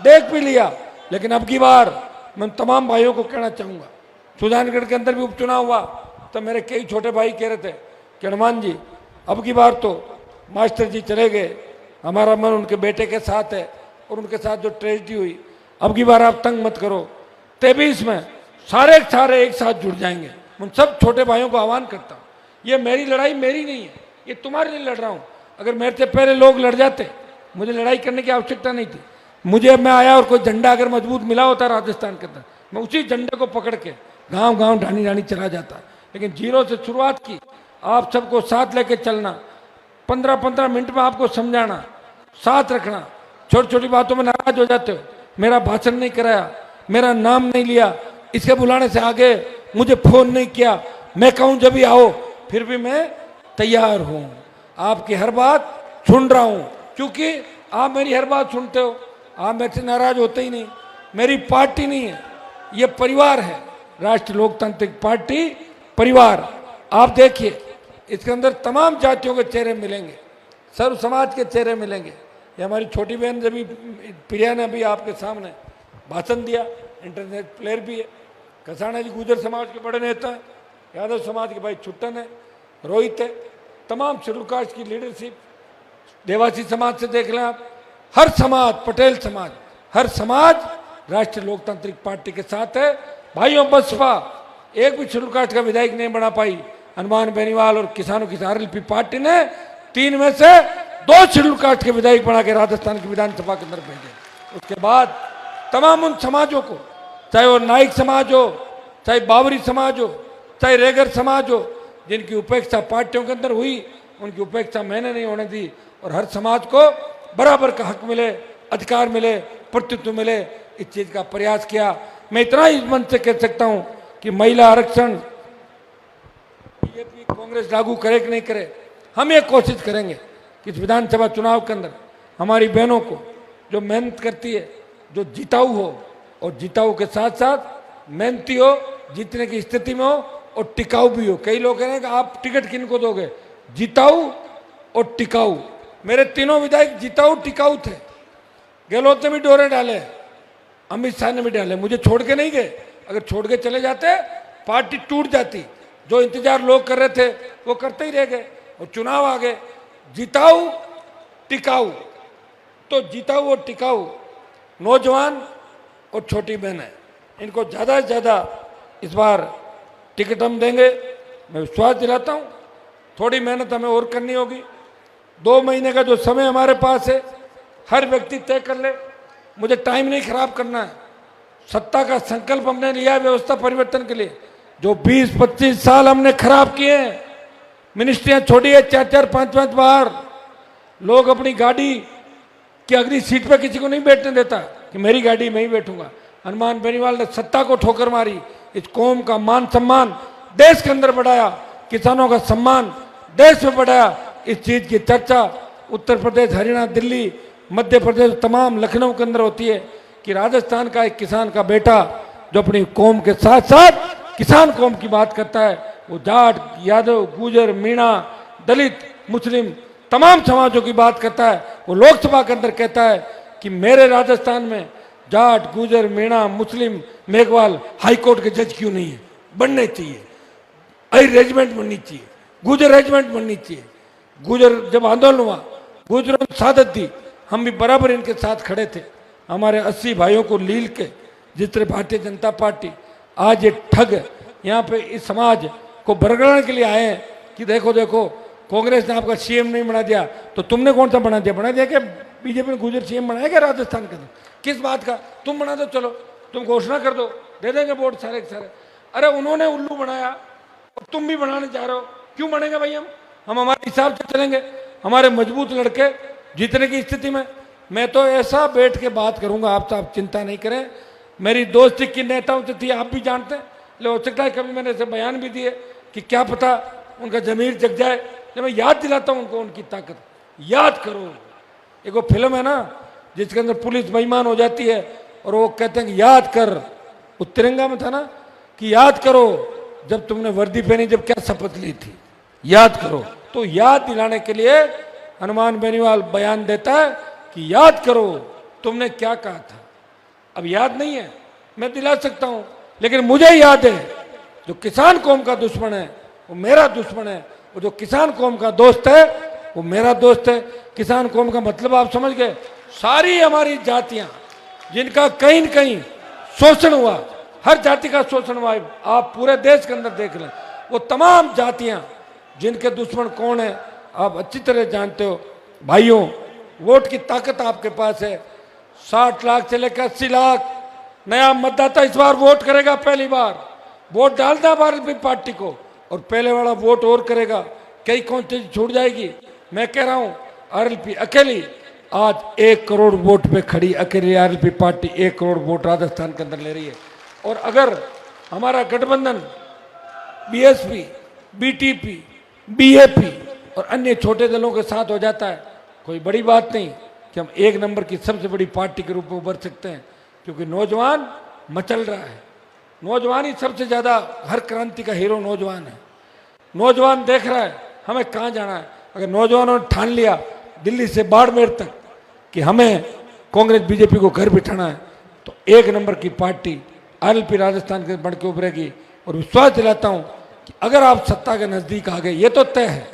देख भी लिया, लेकिन अब की बार मैं तमाम भाइयों को कहना चाहूँगा, सुजानगढ़ के अंदर भी उपचुनाव हुआ तो मेरे कई छोटे भाई कह रहे थे कि हनुमान जी अब की बार तो मास्टर जी चले गए, हमारा मन उनके बेटे के साथ है और उनके साथ जो ट्रेजिडी हुई, अब की बार आप तंग मत करो। 23 में सारे एक साथ जुड़ जाएंगे। उन सब छोटे भाइयों को आह्वान करता हूँ, ये मेरी लड़ाई मेरी नहीं है, ये तुम्हारे लिए लड़ रहा हूँ। अगर मेरे से पहले लोग लड़ जाते, मुझे लड़ाई करने की आवश्यकता नहीं थी। मुझे मैं आया और कोई झंडा अगर मजबूत मिला होता राजस्थान के अंदर, मैं उसी झंडे को पकड़ के गांव गांव ढानी ढानी चला जाता। लेकिन जीरो से शुरुआत की, आप सबको साथ लेके चलना, 15-15 मिनट में आपको समझाना, साथ रखना। छोटी छोटी बातों में नाराज हो जाते हो, मेरा भाषण नहीं कराया, मेरा नाम नहीं लिया, इसके बुलाने से आगे मुझे फोन नहीं किया, मैं कहूँ जब भी आओ, फिर भी मैं तैयार हूँ। आपकी हर बात सुन रहा हूँ, क्योंकि आप मेरी हर बात सुनते हो, आप मेरे से नाराज होते ही नहीं। मेरी पार्टी नहीं है, ये परिवार है, राष्ट्रीय लोकतांत्रिक पार्टी परिवार। आप देखिए इसके अंदर तमाम जातियों के चेहरे मिलेंगे, सर्व समाज के चेहरे मिलेंगे। ये हमारी छोटी बहन जब प्रिया ने भी आपके सामने भाषण दिया, इंटरनेट प्लेयर भी है। कसाना जी गुजर समाज के बड़े नेता हैं, यादव समाज के भाई छुट्टन है, रोहित है, तमाम शेड्यूल कास्ट की लीडरशिप, देवासी समाज से देख लें आप, हर समाज, पटेल समाज, हर समाज राष्ट्रीय लोकतांत्रिक पार्टी के साथ है। भाइयों बसपा एक भी शेड्यूल कास्ट का विधायक नहीं बना पाई, हनुमान बेनीवाल और किसानों की आरएलपी पार्टी ने 3 में से 2 शेड्यूल कास्ट के विधायक बना के राजस्थान की विधानसभा के अंदर भेजे। उसके बाद तमाम उन समाजों को, चाहे वो नाइक समाज हो, चाहे बावरी समाज हो, चाहे रेगर समाज हो, जिनकी उपेक्षा पार्टियों के अंदर हुई, उनकी उपेक्षा मैंने नहीं होने दी। और हर समाज को बराबर का हक मिले, अधिकार मिले, प्रतित्व मिले, इस चीज का प्रयास किया। मैं इतना ही मन से कह सकता हूं कि महिला आरक्षण बीजेपी कांग्रेस लागू करे कि नहीं करे, हम ये कोशिश करेंगे कि इस विधानसभा चुनाव के अंदर हमारी बहनों को जो मेहनत करती है, जो जिताऊ हो, और जिताऊ के साथ साथ मेहनती हो, जीतने की स्थिति में हो और टिकाऊ भी हो। कई लोग कह रहे हैं कि आप टिकट किन को दोगे, जिताऊ और टिकाऊ। मेरे तीनों विधायक जिताऊ टिकाऊ थे, गहलोत ने भी डोरे डाले। अमित शाह ने भी डाले, मुझे छोड़ के नहीं गए। अगर छोड़ के चले जाते पार्टी टूट जाती। जो इंतजार लोग कर रहे थे वो करते ही रह गए और चुनाव आ गए। जिताऊ टिकाऊ, तो जिताऊ और टिकाऊ नौजवान और छोटी बहनें, इनको ज़्यादा से ज़्यादा इस बार टिकट हम देंगे। मैं विश्वास दिलाता हूँ। थोड़ी मेहनत हमें और करनी होगी। 2 महीने का जो समय हमारे पास है, हर व्यक्ति तय कर ले। मुझे टाइम नहीं खराब करना है। सत्ता का संकल्प हमने लिया है व्यवस्था परिवर्तन के लिए। जो 20-25 साल हमने खराब किए हैं, मिनिस्ट्रियां छोड़ी है 4-4, 5-5 बार। लोग अपनी गाड़ी की अगली सीट पर किसी को नहीं बैठने देता कि मेरी गाड़ी में ही बैठूंगा। हनुमान बेनीवाल ने सत्ता को ठोकर मारी। इस कौम का मान सम्मान देश के अंदर बढ़ाया, किसानों का सम्मान देश में बढ़ाया। इस चीज की चर्चा उत्तर प्रदेश, हरियाणा, दिल्ली, मध्य प्रदेश, तमाम लखनऊ के अंदर होती है कि राजस्थान का एक किसान का बेटा जो अपनी कौम के साथ साथ किसान कौम की बात करता है, वो जाट, यादव, गुजर, मीणा, दलित, मुस्लिम तमाम समाजों की बात करता है। वो लोकसभा के अंदर कहता है कि मेरे राजस्थान में जाट, गुजर, मीणा, मुस्लिम, मेघवाल हाईकोर्ट के जज क्यों नहीं है? बनने चाहिए। आई रेजिमेंट बननी चाहिए, गुजर रेजिमेंट बननी चाहिए। गुजर जब आंदोलन हुआ, गुजरों ने शहादत दी, हम भी बराबर इनके साथ खड़े थे। हमारे 80 भाइयों को लील के जिस तरह भारतीय जनता पार्टी आज ये ठग यहाँ पे इस समाज को बरगलाने के लिए आए हैं कि देखो देखो कांग्रेस ने आपका सीएम नहीं बना दिया तो तुमने कौन सा बना दिया कि बीजेपी ने गुजर सीएम बनाया क्या राजस्थान के अंदर? किस बात का? तुम बना दो, चलो तुम घोषणा कर दो, दे देंगे वोट सारे के सारे। अरे उन्होंने उल्लू बनाया और तुम भी बनाने जा रहे हो। क्यों बनेंगे भाई? हम हमारे हिसाब से चलेंगे। हमारे मजबूत लड़के जीतने की स्थिति में। मैं तो ऐसा बैठ के बात करूंगा आपसे, आप चिंता नहीं करें। मेरी दोस्ती किन नेताओं से थी आप भी जानते हैं। ले हो सकता है कभी मैंने ऐसे बयान भी दिए कि क्या पता उनका जमीर जग जाए। जब मैं याद दिलाता हूं उनको उनकी ताकत, याद करो। एक वो फिल्म है ना जिसके अंदर पुलिस बेईमान हो जाती है और वो कहते हैं कि याद कर, वो तिरंगा में था ना कि याद करो जब तुमने वर्दी पहनी, जब क्या शपथ ली थी, याद करो। तो याद दिलाने के लिए हनुमान बेनीवाल बयान देता है कि याद करो तुमने क्या कहा था। अब याद नहीं है, मैं दिला सकता हूं, लेकिन मुझे याद है जो किसान कौम का दुश्मन है वो मेरा दुश्मन है, वो जो किसान कौम का दोस्त है वो मेरा दोस्त है। किसान कौम का मतलब आप समझ गए? सारी हमारी जातियां जिनका कहीं न कहीं शोषण हुआ, हर जाति का शोषण हुआ, आप पूरे देश के अंदर देख लें, वो तमाम जातियां जिनके दुश्मन कौन है आप अच्छी तरह जानते हो। भाइयों, वोट की ताकत आपके पास है। 60 लाख से लेकर 80 लाख नया मतदाता इस बार वोट करेगा। पहली बार वोट डालता भारतीय पार्टी को और पहले वाला वोट और करेगा। कई कौन चीज छूट जाएगी। मैं कह रहा हूं आरएलपी अकेली आज 1 करोड़ वोट पे खड़ी, अकेली RLP party 1 crore vote Rajasthan के अंदर ले रही है। और अगर हमारा गठबंधन बीएसपी, बीटीपी, बीएपी और अन्य छोटे दलों के साथ हो जाता है, कोई बड़ी बात नहीं कि हम 1 नंबर की सबसे बड़ी पार्टी के रूप में उभर सकते हैं। क्योंकि नौजवान मचल रहा है। नौजवान ही सबसे ज्यादा, हर क्रांति का हीरो नौजवान है। नौजवान देख रहा है हमें कहाँ जाना है। अगर नौजवानों ने ठान लिया दिल्ली से बाड़मेर तक कि हमें कांग्रेस बीजेपी को घर बिठाना है, तो 1 नंबर की पार्टी आरएलपी राजस्थान के बढ़ के उभरेगी। और विश्वास दिलाता हूं कि अगर आप सत्ता के नजदीक आ गए, ये तो तय है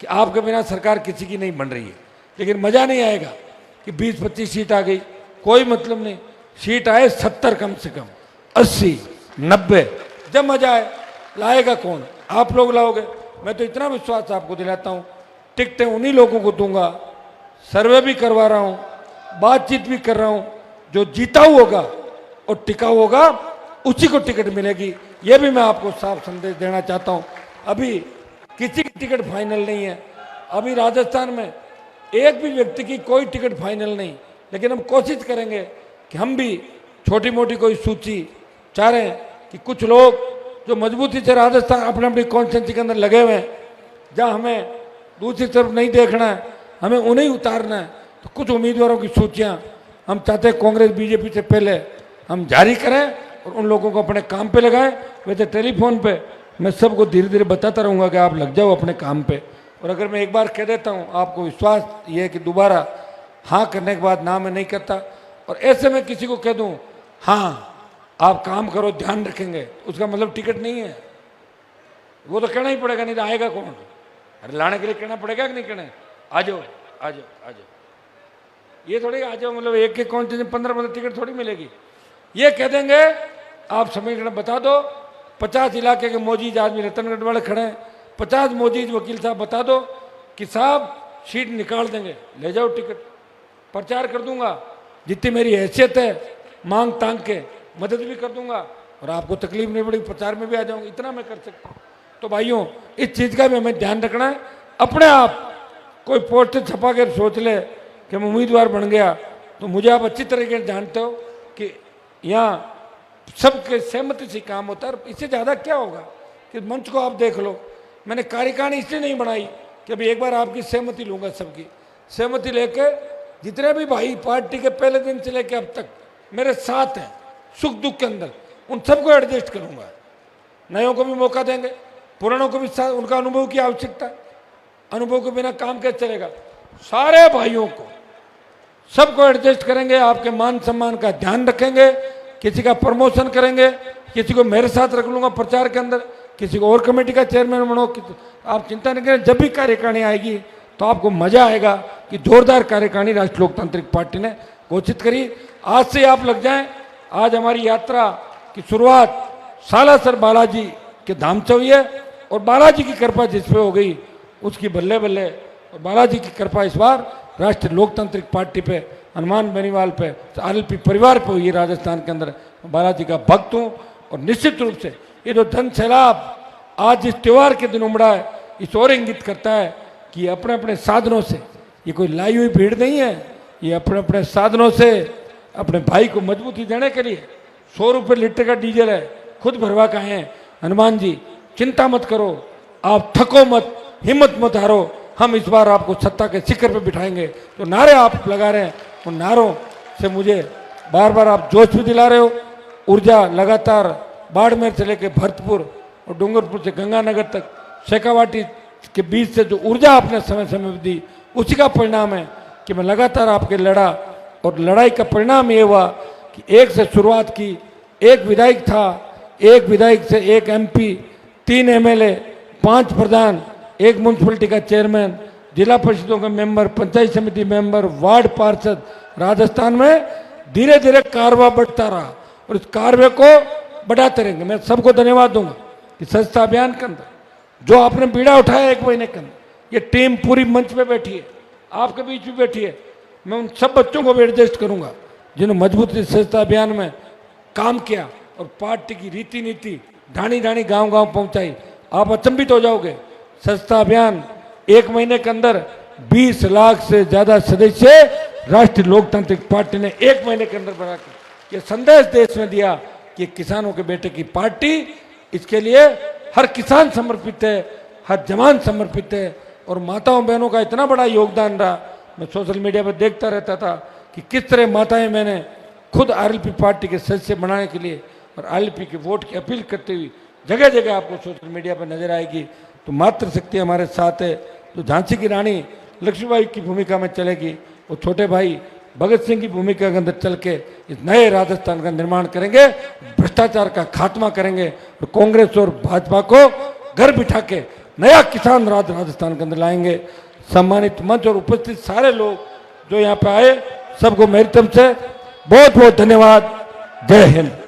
कि आपके बिना सरकार किसी की नहीं बन रही है, लेकिन मजा नहीं आएगा कि 20-25 सीट आ गई, कोई मतलब नहीं। सीट आए 70 कम से कम, 80, 90, जब मजा आए। लाएगा कौन? आप लोग लाओगे। मैं तो इतना विश्वास आपको दिलाता हूं, टिकटें उन्हीं लोगों को दूंगा। सर्वे भी करवा रहा हूं, बातचीत भी कर रहा हूं। जो जीताऊ होगा और टिकाऊ होगा उसी को टिकट मिलेगी। ये भी मैं आपको साफ संदेश देना चाहता हूं। अभी किसी की टिकट फाइनल नहीं है। अभी राजस्थान में एक भी व्यक्ति की कोई टिकट फाइनल नहीं, लेकिन हम कोशिश करेंगे कि हम भी छोटी मोटी कोई सूची चाह रहे हैं कि कुछ लोग जो मजबूती से राजस्थान अपने अपनी कॉन्स्टिट्यूंसी के अंदर लगे हुए हैं, जहाँ हमें दूसरी तरफ नहीं देखना है, हमें उन्हें उतारना है। तो कुछ उम्मीदवारों की सूचियाँ हम चाहते हैं कांग्रेस बीजेपी से पहले हम जारी करें और उन लोगों को अपने काम पे लगाएं। वैसे टेलीफोन पे मैं सबको धीरे धीरे बताता रहूँगा कि आप लग जाओ अपने काम पे। और अगर मैं एक बार कह देता हूँ, आपको विश्वास ये है कि दोबारा हाँ करने के बाद ना मैं नहीं करता। और ऐसे में किसी को कह दूँ हाँ आप काम करो, ध्यान रखेंगे, उसका मतलब टिकट नहीं है। वो तो कहना ही पड़ेगा, नहीं तो आएगा कौन? अरे लाने के लिए कहना पड़ेगा कि नहीं कहना? आ जाओ आ जाओ आ जाओ, ये थोड़ी आ जाओ मतलब एक एक कौन 15-15 टिकट थोड़ी मिलेगी। ये कह देंगे आप समीकरण बता दो, 50 इलाके के मोजीज आदमी रतनगढ़ वाले खड़े हैं, 50 मोजीज वकील साहब बता दो कि साहब सीट निकाल देंगे, ले जाओ टिकट, प्रचार कर दूंगा, जितनी मेरी हैसियत है मांग तांग के मदद भी कर दूंगा और आपको तकलीफ नहीं पड़ेगी, प्रचार में भी आ जाऊंगा, इतना मैं कर सकता हूँ। तो भाइयों इस चीज़ का भी हमें ध्यान रखना है। अपने आप कोई पोस्टर छपा कर सोच ले कि मैं उम्मीदवार बन गया, तो मुझे आप अच्छी तरीके से जानते हो कि यहाँ सबके सहमति से काम होता है। इससे ज़्यादा क्या होगा कि मंच को आप देख लो, मैंने कार्यकारिणी इसलिए नहीं बनाई कि अभी एक बार आपकी सहमति लूँगा, सबकी सहमति लेके जितने भी भाई पार्टी के पहले दिन से लेके अब तक मेरे साथ हैं सुख दुख के अंदर, उन सबको एडजस्ट करूँगा। नयों को भी मौका देंगे, पुरानों को भी साथ, उनका अनुभव की आवश्यकता, अनुभव के बिना काम कैसे चलेगा। सारे भाइयों को सबको एडजस्ट करेंगे, आपके मान सम्मान का ध्यान रखेंगे, किसी का प्रमोशन करेंगे, किसी को मेरे साथ रख लूंगा प्रचार के अंदर, किसी को और कमेटी का चेयरमैन बनो, आप चिंता नहीं करें। जब भी कार्यकारिणी आएगी तो आपको मजा आएगा कि जोरदार कार्यकारिणी राष्ट्रीय लोकतांत्रिक पार्टी ने घोषित करी। आज से आप लग जाएं। आज हमारी यात्रा की शुरुआत सालासर बालाजी के धाम से हुई है और बालाजी की कृपा जिस पे हो गई उसकी बल्ले बल्ले, और बालाजी की कृपा इस बार राष्ट्रीय लोकतांत्रिक पार्टी पे, हनुमान बेनीवाल पे, आरएलपी परिवार पे हुई राजस्थान के अंदर। बालाजी का भक्त हूँ और निश्चित रूप से ये जो धन सैलाब आज इस त्यौहार के दिन उमड़ा है, इस ओर इंगित करता है कि अपने अपने साधनों से, ये कोई लाई हुई भीड़ नहीं है, ये अपने अपने साधनों से अपने भाई को मजबूती देने के लिए 100 रुपये लीटर का डीजल है, खुद भरवा का है। हनुमान जी चिंता मत करो, आप थको मत, हिम्मत मत हारो, हम इस बार आपको सत्ता के शिखर पे बिठाएंगे। तो नारे आप लगा रहे हैं, उन नारों से मुझे बार बार आप जोश भी दिला रहे हो। ऊर्जा लगातार बाड़मेर से लेकर भरतपुर और डूंगरपुर से गंगानगर तक शेखावाटी के बीच से जो ऊर्जा आपने समय समय में दी, उसी का परिणाम है कि मैं लगातार आपके लड़ा, और लड़ाई का परिणाम ये हुआ कि एक से शुरुआत की, एक विधायक था, एक विधायक से एक एमपी, 3 एमएलए, 5 प्रधान, एक म्यूनसिपलिटी का चेयरमैन, जिला परिषदों का मेंबर, पंचायत समिति मेंबर, वार्ड पार्षद। राजस्थान में धीरे धीरे कारवा बढ़ता रहा और इस कारवे को बढ़ाते रहेंगे। मैं सबको धन्यवाद दूंगा कि स्वच्छता अभियान के अंदर जो आपने बीड़ा उठाया 1 महीने के अंदर, ये टीम पूरी मंच पे बैठी है, आपके बीच में बैठी है। मैं उन सब बच्चों को भी एडजस्ट करूंगा जिन्होंने मजबूती से स्वच्छता अभियान में काम किया और पार्टी की रीति नीति ढाणी ढाणी गांव गांव पहुंचाई। आप अचंभित हो जाओगे, स्वच्छता अभियान 1 महीने के अंदर 20 लाख से ज्यादा सदस्य राष्ट्रीय लोकतांत्रिक पार्टी ने 1 महीने के अंदर बनाकर ये संदेश देश में दिया कि किसानों के बेटे की पार्टी, इसके लिए हर किसान समर्पित है, हर जवान समर्पित है। और माताओं बहनों का इतना बड़ा योगदान रहा, मैं सोशल मीडिया पर देखता रहता था कि किस तरह माताएं मैंने खुद आरएलपी पार्टी के सदस्य बनाने के लिए और आरएलपी के वोट की अपील करते हुए जगह जगह आपको सोशल मीडिया पर नजर आएगी। तो मातृशक्ति हमारे साथ है, तो झांसी की रानी लक्ष्मीबाई की भूमिका में चलेगी, वो छोटे भाई भगत सिंह की भूमिका के अंदर चल के इस नए राजस्थान का निर्माण करेंगे, भ्रष्टाचार का खात्मा करेंगे और कांग्रेस और भाजपा को घर बिठा के नया किसान राज राजस्थान के अंदर लाएंगे। सम्मानित मंच और उपस्थित सारे लोग जो यहाँ पे आए, सबको मेरी तरफ से बहुत बहुत धन्यवाद। जय हिंद।